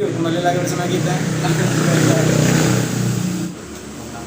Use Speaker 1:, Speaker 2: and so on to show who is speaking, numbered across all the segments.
Speaker 1: Kembali lagi bersama kita.
Speaker 2: Tentang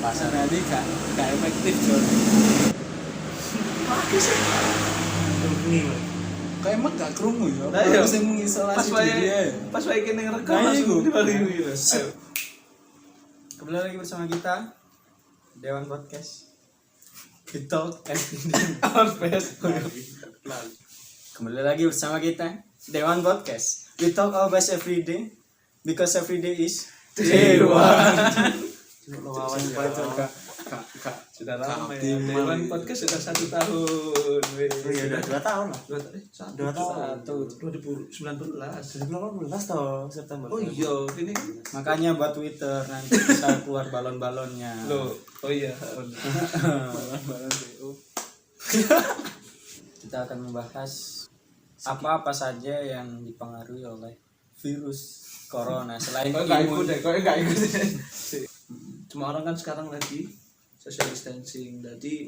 Speaker 2: pasar.
Speaker 1: Tadi gak efektif John.
Speaker 2: Pakai sih. Ini loh.
Speaker 1: Kayak emang gak krungu ya.
Speaker 2: Nah, iya.
Speaker 1: Harus mengisolasi diri ya.
Speaker 2: Pas wae kene ngerekam
Speaker 1: Nah,
Speaker 2: langsung
Speaker 1: iya,
Speaker 2: dibalik gitu. Ayo.
Speaker 1: Kembali lagi bersama kita Dewan Podcast. We talk
Speaker 2: Our best.
Speaker 1: Kembali lagi bersama kita Dewan Podcast. We talk our best every day because every day is Dewan.
Speaker 2: Lawan
Speaker 1: Kak.
Speaker 2: sudah lama ya.
Speaker 1: Optimal.
Speaker 2: Dewan podcast sudah 1 tahun.
Speaker 3: Oh iya udah 2 tahun lah.
Speaker 2: 2 tahun. 2019.
Speaker 3: 2018 toh September.
Speaker 2: Oh iya, ini
Speaker 1: Makanya buat Twitter nanti bisa keluar balon-balonnya.
Speaker 2: loh. Oh iya.
Speaker 1: Balon-balon BU. Kita akan membahas apa-apa saja yang dipengaruhi oleh virus corona selain
Speaker 2: Kok enggak
Speaker 1: imun.
Speaker 2: ikut deh, kok enggak ikut deh. Cuma orang kan sekarang lagi social distancing, jadi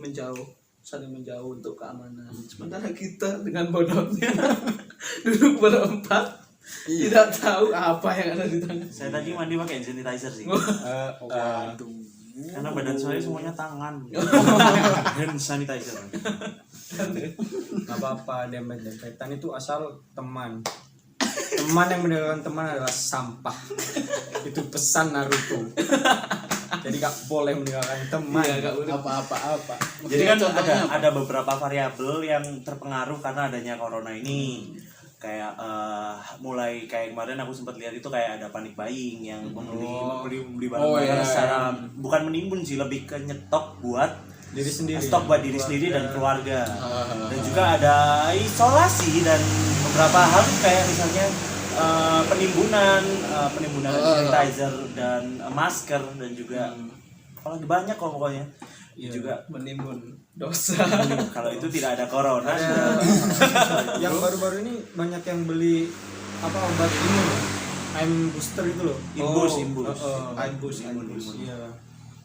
Speaker 2: saling menjauh untuk keamanan. Sementara kita dengan bodohnya duduk berempat, tidak tahu apa yang ada di tangan.
Speaker 3: Saya tadi mandi pakai hand sanitizer sih.
Speaker 1: Waduh.
Speaker 3: Karena badan saya semuanya tangan. Hand sanitizer.
Speaker 1: Gak apa-apa, dempet-dempetan itu asal teman. Teman yang meninggalkan teman adalah sampah. Itu pesan Naruto. Jadi gak boleh meninggalkan teman.
Speaker 2: Iya, gak boleh.
Speaker 1: Apa-apa.
Speaker 3: Jadi kan ada beberapa variabel yang terpengaruh karena adanya corona ini. Kayak mulai kayak kemarin aku sempat lihat itu kayak ada panic buying yang membeli barang-barang
Speaker 1: iya.
Speaker 3: secara bukan menimbun sih, lebih ke nyetok buat
Speaker 1: Diri sendiri.
Speaker 3: stok buat diri sendiri dan keluarga. Dan juga ada isolasi dan beberapa hal kayak misalnya penimbunan sanitizer dan masker dan juga apalagi banyak kok pokoknya.
Speaker 1: Iya.
Speaker 3: Juga
Speaker 2: Menimbun dosa.
Speaker 3: kalau itu tidak ada corona
Speaker 1: Yang baru-baru ini banyak yang beli obat imun ya? I'm booster itu loh.
Speaker 3: imbus.
Speaker 2: Imbus.
Speaker 1: Iya.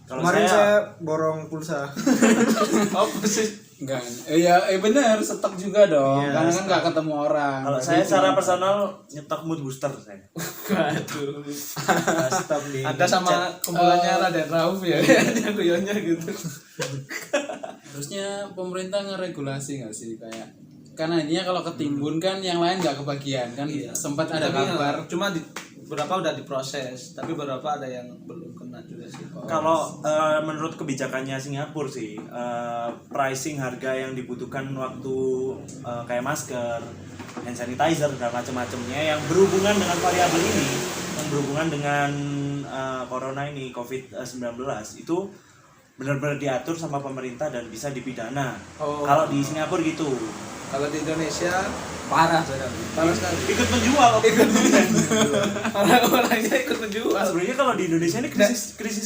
Speaker 3: Kalau
Speaker 1: Kemarin saya borong pulsa.
Speaker 2: Apa sih?
Speaker 4: Enggak. Benar, stok juga dong.
Speaker 1: Iya,
Speaker 4: Karena kan enggak ketemu orang.
Speaker 3: kalau saya secara personal nyetok mood booster saya.
Speaker 2: Waduh.
Speaker 1: Stop di.
Speaker 2: Ada sama kumpulannya Raden Rauf ya. Yang guyonnya gitu.
Speaker 4: Harusnya pemerintah ngeregulasi enggak sih kayak karena ininya kalau ketimbun kan yang lain enggak kebagian kan. Sempat ada
Speaker 2: Tapi
Speaker 4: kabar.
Speaker 2: cuma beberapa udah diproses, tapi beberapa ada yang belum kena juga sih.
Speaker 3: Kalau menurut kebijakannya Singapura sih, pricing harga yang dibutuhkan waktu kayak masker, hand sanitizer dan macam-macamnya yang berhubungan dengan variabel ini, yang berhubungan dengan corona ini COVID-19 itu benar-benar diatur sama pemerintah dan bisa dipidana.
Speaker 2: Oh.
Speaker 3: Kalau di Singapura gitu.
Speaker 2: Kalau di Indonesia
Speaker 1: Parah sekali.
Speaker 2: parah sekali.
Speaker 3: Ikut menjual.
Speaker 2: Orang-orangnya ikut menjual.
Speaker 3: Sebenarnya kalau di Indonesia ini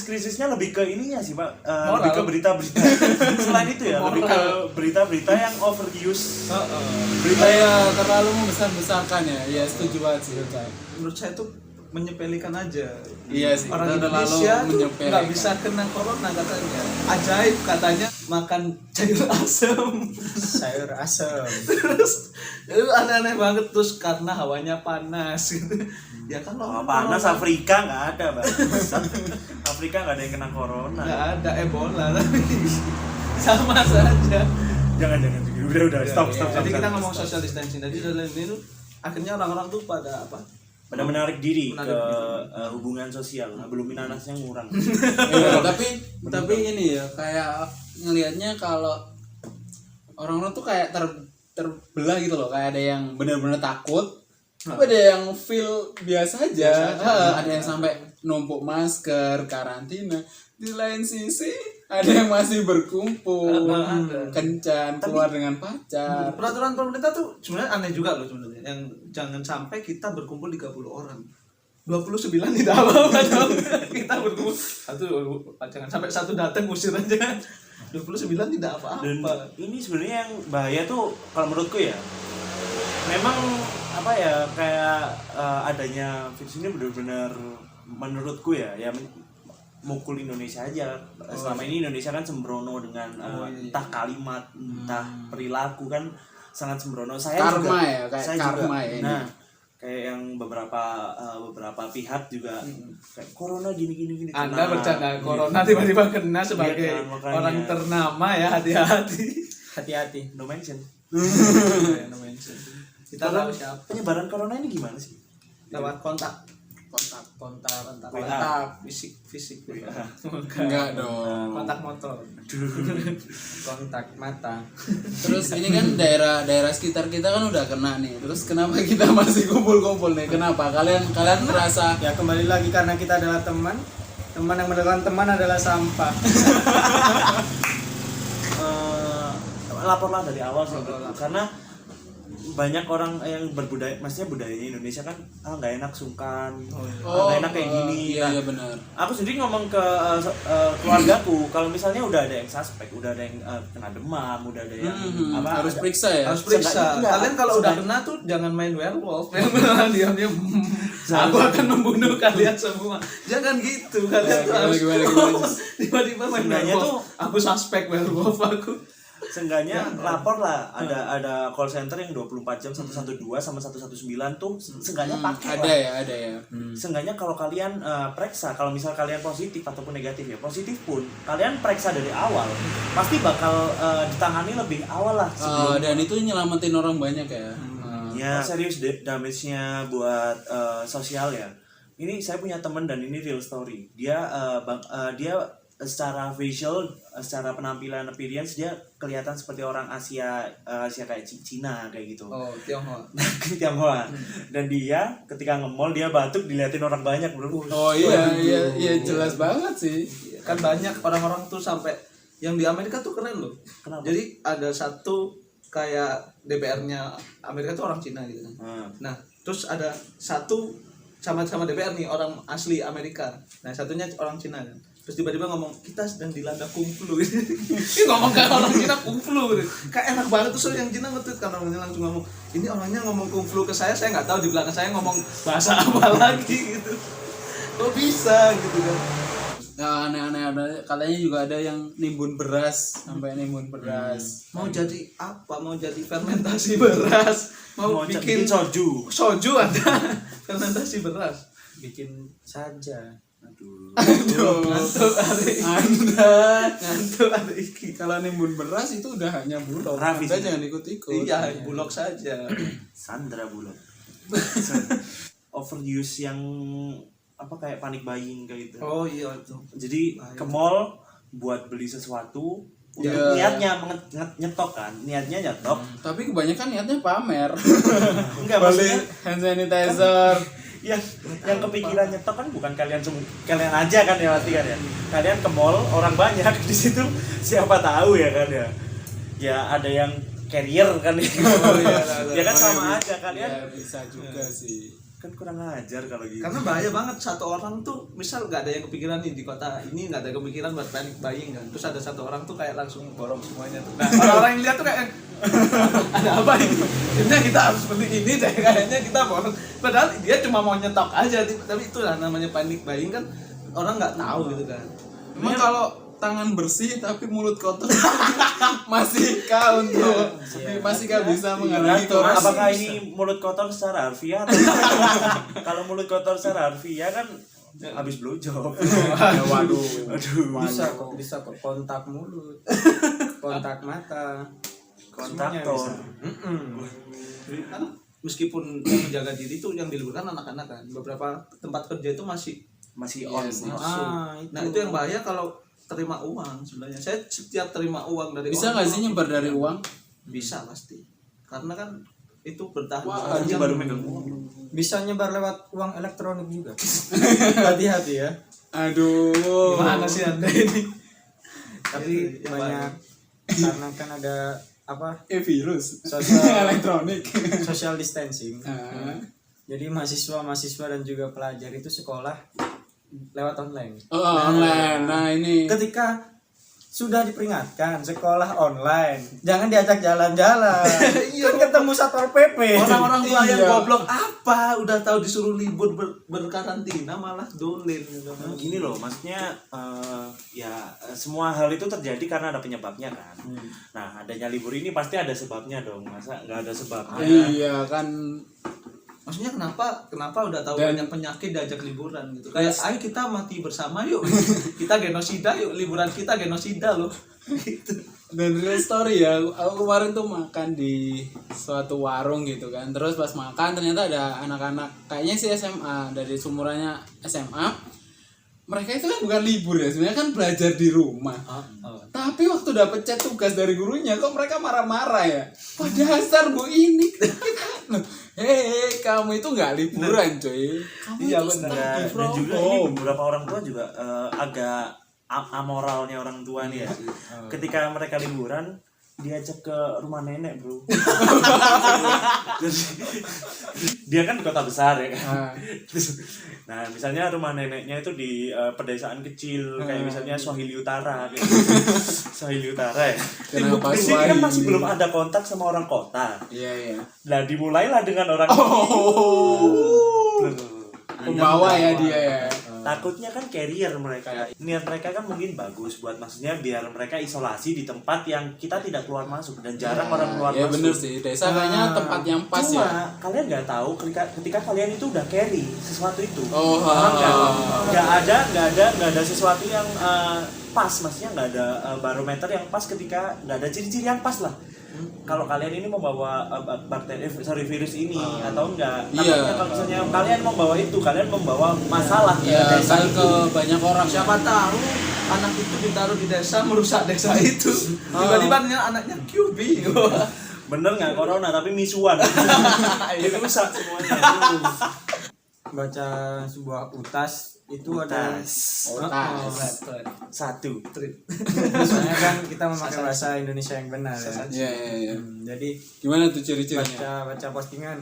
Speaker 3: krisisnya lebih ke ininya sih Pak,
Speaker 2: Moral.
Speaker 3: lebih ke berita-berita. Selain itu ya, lebih ke berita-berita yang overuse.
Speaker 4: Berita ya terlalu membesar-besarkan ya. Ya setuju banget sih Kak.
Speaker 2: Menurut saya tuh menyepelekan aja.
Speaker 4: Iya sih.
Speaker 2: Orang
Speaker 4: kita terlalu
Speaker 2: Indonesia tuh
Speaker 4: menyepelekan.
Speaker 2: nggak bisa kena corona katanya. Ajaib katanya makan sayur asem.
Speaker 1: Sayur asem.
Speaker 2: Terus itu aneh-aneh banget terus karena hawanya panas gitu. Ya kan
Speaker 3: Oh, panas Afrika nggak ada Bang. Afrika nggak ada yang kena corona.
Speaker 2: nggak ada Ebola tapi sama saja.
Speaker 3: Jangan udah stop.
Speaker 2: Jadi kita ngomong social distancing. Jadi dalam ini tuh akhirnya orang-orang tuh pada apa?
Speaker 3: Pada menarik diri
Speaker 2: Menarik
Speaker 3: ke
Speaker 2: diri.
Speaker 3: hubungan sosial. Belum minanasnya ngurang.
Speaker 4: Iya, tapi ini ya kayak ngelihatnya kalau orang-orang tuh kayak terbelah gitu loh, kayak ada yang benar-benar takut, tapi ada yang feel biasa aja. Ada yang sampai numpuk masker, karantina. Di lain sisi ada yang masih berkumpul,
Speaker 2: Ada.
Speaker 4: kencan, keluar dengan pacar.
Speaker 2: Peraturan pemerintah tuh sebenarnya aneh juga loh sebenarnya. Yang jangan sampai kita berkumpul 30 orang. 29 tidak apa-apa dong. Kita berkumpul jangan sampai satu datang usir aja. 29 tidak
Speaker 3: Dan
Speaker 2: apa-apa.
Speaker 3: ini sebenarnya yang bahaya tuh kalau menurutku ya. Memang apa ya kayak adanya virus ini benar-benar menurutku ya mukul Indonesia aja. Selama ini Indonesia kan sembrono dengan entah kalimat, entah perilaku kan sangat sembrono. Saya
Speaker 4: Karma
Speaker 3: juga,
Speaker 4: ya, kayak
Speaker 3: saya
Speaker 4: karma
Speaker 3: juga,
Speaker 4: ya ini.
Speaker 3: Nah, kayak yang beberapa pihak juga kayak corona gini.
Speaker 2: Anda
Speaker 3: Nah,
Speaker 2: bercanda corona tiba-tiba kena sebagai
Speaker 3: Iya kan, makanya.
Speaker 2: orang ternama ya, hati-hati.
Speaker 1: Hati-hati.
Speaker 3: no mention.
Speaker 2: Kita tahu siapa.
Speaker 3: Penyebaran corona ini gimana sih?
Speaker 2: Lewat kontak fisik.
Speaker 4: Enggak dong.
Speaker 2: Kontak motor.
Speaker 1: Kontak mata.
Speaker 4: Terus ini kan daerah sekitar kita kan udah kena nih. Terus kenapa kita masih kumpul-kumpul nih? Kenapa? Kalian merasa
Speaker 1: Ya kembali lagi karena kita adalah teman yang mendengarkan teman adalah sampah.
Speaker 3: Laporlah dari awal sih menurutku. Karena banyak orang yang berbudaya, maksudnya budayanya Indonesia kan nggak enak sungkan, nggak enak kayak gini.
Speaker 4: Iya benar.
Speaker 3: Aku sendiri ngomong ke keluargaku, kalau misalnya udah ada yang suspek, udah ada yang kena demam, udah ada yang
Speaker 4: Harus periksa ya.
Speaker 2: Harus periksa.
Speaker 3: Seenggaknya-
Speaker 2: Kalian kalau udah kena tuh jangan main werewolf. Diam-diam. Aku akan membunuh kalian semua. Jangan gitu. Kalian tuh harus
Speaker 4: Gimana?
Speaker 2: tiba-tiba main
Speaker 3: Sebenarnya
Speaker 2: werewolf. Aku suspek werewolf aku.
Speaker 3: Seenggaknya lapor lah, ada call center yang 24 jam 112 sama 119 tuh seenggaknya pakai lah.
Speaker 4: Ada ya.
Speaker 3: Seenggaknya kalau kalian periksa, kalau misal kalian positif ataupun negatif ya, positif pun kalian periksa dari awal pasti bakal ditangani lebih awal lah sebelum.
Speaker 4: Dan itu nyelamatin orang banyak ya.
Speaker 3: Ya serius damage-nya buat sosial ya. Ini saya punya teman dan ini real story. Dia secara visual, secara penampilan appearance dia kelihatan seperti orang Asia kayak Cina kayak gitu.
Speaker 2: Oh, Tionghoa.
Speaker 3: Tionghoa. Dan dia ketika nge-mall dia batuk diliatin orang banyak, bro.
Speaker 4: Oh iya jelas banget sih.
Speaker 2: Kan banyak orang-orang tuh sampai yang di Amerika tuh keren loh.
Speaker 3: Kenapa?
Speaker 2: Jadi ada satu kayak DPR-nya Amerika tuh orang Cina gitu kan. Nah, terus ada satu sama-sama DPR nih orang asli Amerika. Nah, satunya orang Cina kan. Terus tiba-tiba ngomong kita sedang dilanda kungflu. Ini ngomong kayak orang Cina kungflu gitu. Kayak enak banget tuh yang Cina nge-tweet kan orangnya langsung ngomong, ini orangnya ngomong kungflu ke saya nggak tahu di belakang saya ngomong bahasa apa lagi gitu. Kok bisa gitu kan?
Speaker 4: Nah, aneh-aneh katanya juga ada yang nimbun beras sampai nimbun beras.
Speaker 2: Mau jadi apa? Mau jadi fermentasi beras, mau bikin soju ada fermentasi beras.
Speaker 1: Bikin saja.
Speaker 4: Aduh.
Speaker 2: Ngantuk hari ngantuk hari iki.
Speaker 4: Kalau nimbun beras itu udah hanya bulog.
Speaker 3: Raffi
Speaker 4: Anda
Speaker 3: sih.
Speaker 4: jangan ikut-ikut.
Speaker 2: Iya, bulog saja.
Speaker 3: Sandra Bulog. Overuse yang apa kayak panic buying kayak gitu.
Speaker 2: Oh iya itu.
Speaker 3: Jadi ke mall buat beli sesuatu,
Speaker 4: Iya.
Speaker 3: niatnya nyetok kan, niatnya nyetok.
Speaker 4: Tapi kebanyakan niatnya pamer.
Speaker 3: Enggak
Speaker 4: Beli
Speaker 3: maksudnya
Speaker 4: hand sanitizer.
Speaker 3: yang kepikiran nyetok kan bukan kalian aja kan ya pasti kan ya. Kalian ke mall orang banyak di situ siapa tahu ya kan ya. Ya ada yang carrier kan ya. Ya kan sama aja kalian.
Speaker 4: Ya bisa juga sih.
Speaker 3: Kan kurang ajar kalau gitu.
Speaker 2: Karena bahaya banget satu orang tuh misal nggak ada yang kepikiran nih di kota ini nggak ada kepikiran buat panic buying kan. Terus ada satu orang tuh kayak langsung borong semuanya tuh. Nah orang-orang yang lihat tuh kayak ada apa ini? Kayaknya kita harus beli ini deh kayaknya kita borong. Padahal dia cuma mau nyetok aja tapi itu lah namanya panic buying kan orang nggak tahu gitu kan.
Speaker 4: Emang kalau tangan bersih tapi mulut kotor masih kah untuk masih kah bisa menghalangi
Speaker 3: Tergantung,
Speaker 4: korupsi?
Speaker 3: apakah ini mulut kotor secara harfiah atau kalau mulut kotor secara harfiah kan habis blowjob.
Speaker 4: Waduh.
Speaker 1: Bisa kok kontak mulut, kontak mata,
Speaker 3: Kontaktor.
Speaker 2: Kan meskipun yang menjaga diri itu yang diliburkan anak-anak kan. Beberapa tempat kerja itu masih
Speaker 3: on.
Speaker 2: masuk.
Speaker 1: Itu.
Speaker 2: Nah itu yang bahaya kalau terima uang sebenarnya. Saya setiap terima uang dari
Speaker 4: Bisa nggak sih nyebar dari uang?
Speaker 2: Bisa pasti. Karena kan itu bertahan.
Speaker 4: Wah,
Speaker 3: Anjing baru megang uang.
Speaker 1: Bisa nyebar lewat uang elektronik juga. Hati-hati ya.
Speaker 4: Aduh.
Speaker 2: Gimana sih Anda ini?
Speaker 1: Tapi
Speaker 2: Yang
Speaker 1: banyak karena kan ada apa
Speaker 4: Virus.
Speaker 1: Sosial-
Speaker 4: Elektronik.
Speaker 1: social distancing.
Speaker 4: Ah.
Speaker 1: Jadi mahasiswa dan juga pelajar itu sekolah lewat online.
Speaker 4: Oh, online. Nah, ini
Speaker 1: Ketika sudah diperingatkan sekolah online, jangan diajak jalan-jalan. Kan ketemu satpol PP.
Speaker 2: Orang-orang tua yang
Speaker 4: Iya.
Speaker 2: goblok apa? Udah tahu disuruh libur berkarantina malah dolin gitu.
Speaker 3: Gini loh, maksudnya semua hal itu terjadi karena ada penyebabnya kan. Nah, adanya libur ini pasti ada sebabnya dong. Masa nggak ada sebabnya?
Speaker 4: iya kan
Speaker 2: Maksudnya kenapa udah tahu
Speaker 4: Dan-
Speaker 2: banyak penyakit diajak liburan gitu. Kayak ayo kita mati bersama yuk. Kita genosida yuk, liburan kita genosida loh. Gitu.
Speaker 4: Dan real story ya, aku kemarin tuh makan di suatu warung gitu kan. Terus pas makan ternyata ada anak-anak kayaknya sih SMA, dari sumurannya SMA. Mereka itu kan bukan libur ya, sebenarnya kan belajar di rumah. Tapi waktu dapet chat tugas dari gurunya, kok mereka marah-marah ya? Pada dasar bu ini hei, kamu itu nggak liburan coy. Kamu
Speaker 2: Iya,
Speaker 4: itu
Speaker 2: benar.
Speaker 4: study
Speaker 3: Dan
Speaker 4: from
Speaker 3: juga ini
Speaker 4: home.
Speaker 3: beberapa orang tua juga agak amoralnya orang tua nih ya. Ketika mereka liburan diajak ke rumah nenek bro. Dia kan di kota besar ya kan. Nah misalnya rumah neneknya itu di pedesaan kecil kayak misalnya Swahili Utara gitu. Swahili Utara ya.
Speaker 4: Kenapa
Speaker 3: Di sini kan
Speaker 4: Swahili?
Speaker 3: masih belum ada kontak sama orang kota.
Speaker 4: Iya iya.
Speaker 3: Nah dimulailah dengan orang
Speaker 4: Pembawa ya dia ya.
Speaker 3: takutnya kan carrier mereka. Niat mereka kan mungkin bagus buat maksudnya biar mereka isolasi di tempat yang kita tidak keluar masuk dan jarang orang keluar
Speaker 4: Ya
Speaker 3: masuk.
Speaker 4: bener sih, desa kayaknya tempat yang pas
Speaker 3: Cuma
Speaker 4: ya.
Speaker 3: kalian nggak tahu ketika kalian itu udah carry sesuatu itu.
Speaker 4: Oh,
Speaker 3: Paham nggak? Nggak ada sesuatu yang pas, maksudnya nggak ada barometer yang pas ketika nggak ada ciri-ciri yang pas lah. Kalau kalian ini membawa virus ini atau enggak,
Speaker 4: Iya.
Speaker 3: takutnya kalau misalnya kalian membawa itu, kalian membawa masalah ke
Speaker 4: Ya
Speaker 3: desa
Speaker 4: kan
Speaker 3: itu.
Speaker 4: ke banyak orang.
Speaker 2: Siapa tahu anak itu ditaruh di desa merusak desa itu. Tiba-tiba anaknya QB.
Speaker 3: Bener nggak corona tapi misuan. Itu rusak semuanya.
Speaker 1: Baca sebuah utas itu ada
Speaker 3: Satu.
Speaker 1: soalnya kan kita memakai bahasa Indonesia yang benar ya.
Speaker 4: Iya iya iya.
Speaker 1: Jadi
Speaker 4: Gimana tuh ciri-cirinya?
Speaker 1: baca postingan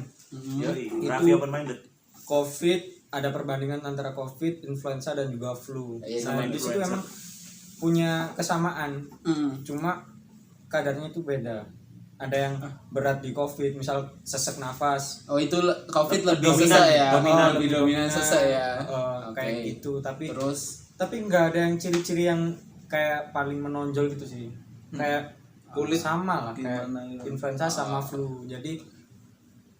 Speaker 3: Yoi,
Speaker 1: Itu-
Speaker 3: Raffi open minded.
Speaker 1: COVID, ada perbandingan antara COVID, influenza dan juga flu.
Speaker 4: Iya,
Speaker 1: Nah,
Speaker 3: sama
Speaker 1: di situ
Speaker 3: influenza.
Speaker 1: emang punya kesamaan,
Speaker 4: Hmm.
Speaker 1: cuma kadarnya itu beda. Ada yang berat di COVID, misal sesek nafas,
Speaker 4: Oh itu COVID lebih
Speaker 3: Dominan,
Speaker 4: sesek ya.
Speaker 3: dominan,
Speaker 4: lebih dominan sesek ya. Oke.
Speaker 1: kayak gitu. Tapi
Speaker 4: Terus
Speaker 1: nggak ada yang ciri-ciri yang kayak paling menonjol gitu sih. Kayak kulit sama lah, kayak
Speaker 2: Gimana ya?
Speaker 1: influenza sama flu. Jadi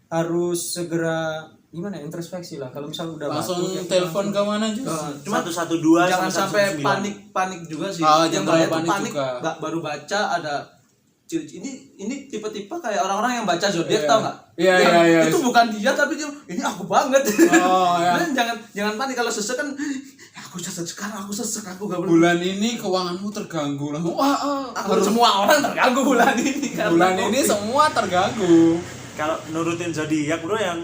Speaker 1: harus segera gimana ya, introspeksi lah. Kalau misal udah
Speaker 4: langsung
Speaker 1: batuk, ya kita
Speaker 4: telepon ke mana aja?
Speaker 2: Cuma
Speaker 3: 112
Speaker 2: jangan
Speaker 3: sama
Speaker 2: sampai
Speaker 3: 119.
Speaker 2: panik juga sih.
Speaker 4: Oh,
Speaker 2: Yang
Speaker 4: jangan
Speaker 2: bahaya
Speaker 4: panik
Speaker 2: tuh panik
Speaker 4: juga.
Speaker 2: baru baca ada ciri ini tipe-tipe kayak orang-orang yang baca zodiak
Speaker 4: Iya.
Speaker 2: tau nggak?
Speaker 4: Iya,
Speaker 2: Yang
Speaker 4: iya, iya.
Speaker 2: Itu bukan dia tapi dia ini aku banget.
Speaker 4: Oh, ya.
Speaker 2: Dan jangan panik kalau sesek kan aku sesek sekarang aku sesek aku gak boleh.
Speaker 4: Bulan ini keuanganmu terganggu lah. Wah,
Speaker 2: Aku semua orang terganggu bulan ini kan.
Speaker 4: bulan ini semua terganggu.
Speaker 3: Kalau nurutin zodiak bro yang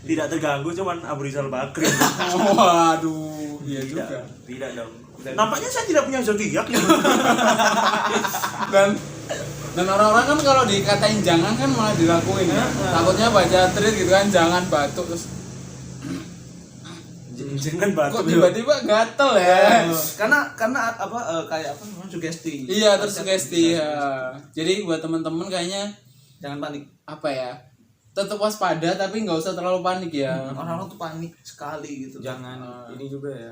Speaker 3: tidak terganggu cuman Abu Rizal Bakri.
Speaker 4: Waduh, iya
Speaker 3: Tidak,
Speaker 4: juga.
Speaker 3: tidak dong. Nampaknya saya tidak punya zodiak.
Speaker 4: Dan orang-orang kan kalau dikatain jangan kan malah dilakuin ya. Takutnya baca tweet gitu kan, jangan batuk terus
Speaker 3: Jangan
Speaker 4: kok
Speaker 3: batuk.
Speaker 4: tiba-tiba gatel ya.
Speaker 2: Karena apa kayak apa namanya sugesti.
Speaker 4: Iya, tersugesti ya. Jadi buat teman-teman kayaknya
Speaker 2: Jangan panik.
Speaker 4: apa ya? Tetap waspada tapi nggak usah terlalu panik ya.
Speaker 2: Orang-orang tuh panik sekali gitu.
Speaker 1: jangan ini juga ya.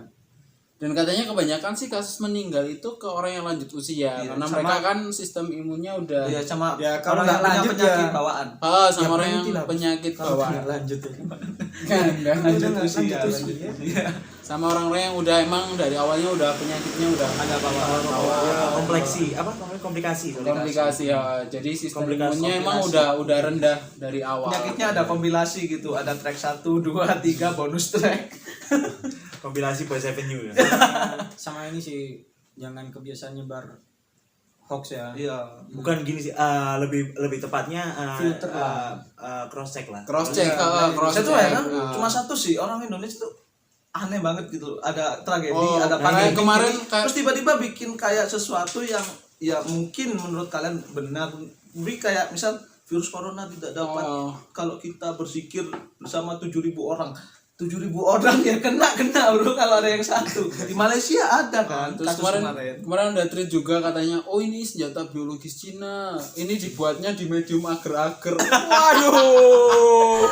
Speaker 4: Dan katanya kebanyakan sih kasus meninggal itu ke orang yang lanjut usia
Speaker 2: Iya,
Speaker 4: karena
Speaker 2: sama-
Speaker 4: mereka kan sistem imunnya udah
Speaker 2: Iya sama
Speaker 1: Ya, kalau
Speaker 2: orang yang
Speaker 1: nggak
Speaker 2: punya
Speaker 1: lanjut
Speaker 2: penyakit
Speaker 1: ya.
Speaker 2: bawaan.
Speaker 4: sama
Speaker 1: Ya,
Speaker 4: orang
Speaker 1: berhenti
Speaker 4: yang
Speaker 1: lah.
Speaker 4: penyakit
Speaker 1: Kalau
Speaker 4: bawaan.
Speaker 1: nggak lanjut ya.
Speaker 4: Kan nggak lanjut
Speaker 1: Udah nggak
Speaker 4: usia.
Speaker 1: lanjut usia.
Speaker 2: Iya.
Speaker 4: Sama orang-orang yang udah emang dari awalnya udah penyakitnya udah
Speaker 2: Ada bawaan.
Speaker 3: Kompleksi apa namanya komplikasi.
Speaker 4: komplikasi ya. Jadi sistem
Speaker 3: Komplikasi.
Speaker 4: imunnya emang udah rendah dari awal.
Speaker 2: Penyakitnya ada kompilasi gitu, ada track 1, 2, 3 bonus track.
Speaker 3: Kompilasi Boys Avenue ya.
Speaker 1: Sama ini sih, jangan kebiasaan nyebar hoax ya.
Speaker 2: Iya.
Speaker 3: Bukan gini sih, lebih tepatnya
Speaker 1: Filter lah.
Speaker 3: cross check lah.
Speaker 4: Cross check, cross
Speaker 2: Saya
Speaker 4: check.
Speaker 2: tuh heran, cuma satu sih orang Indonesia tuh aneh banget gitu. Ada tragedi,
Speaker 4: Oh,
Speaker 2: ada
Speaker 4: kayak
Speaker 2: pandemi.
Speaker 4: kemarin
Speaker 2: gini,
Speaker 4: kayak-
Speaker 2: terus tiba-tiba bikin kayak sesuatu yang ya mungkin menurut kalian benar. Beri kayak misal virus corona tidak dapat kalau kita berzikir bersama 7.000 orang. 7.000 orang ya kena bro kalau ada yang satu. Di Malaysia ada kan
Speaker 4: Terus
Speaker 2: kasus
Speaker 4: kemarin ada tweet juga katanya, oh ini senjata biologis Cina, ini dibuatnya di medium agar-agar. Waduh.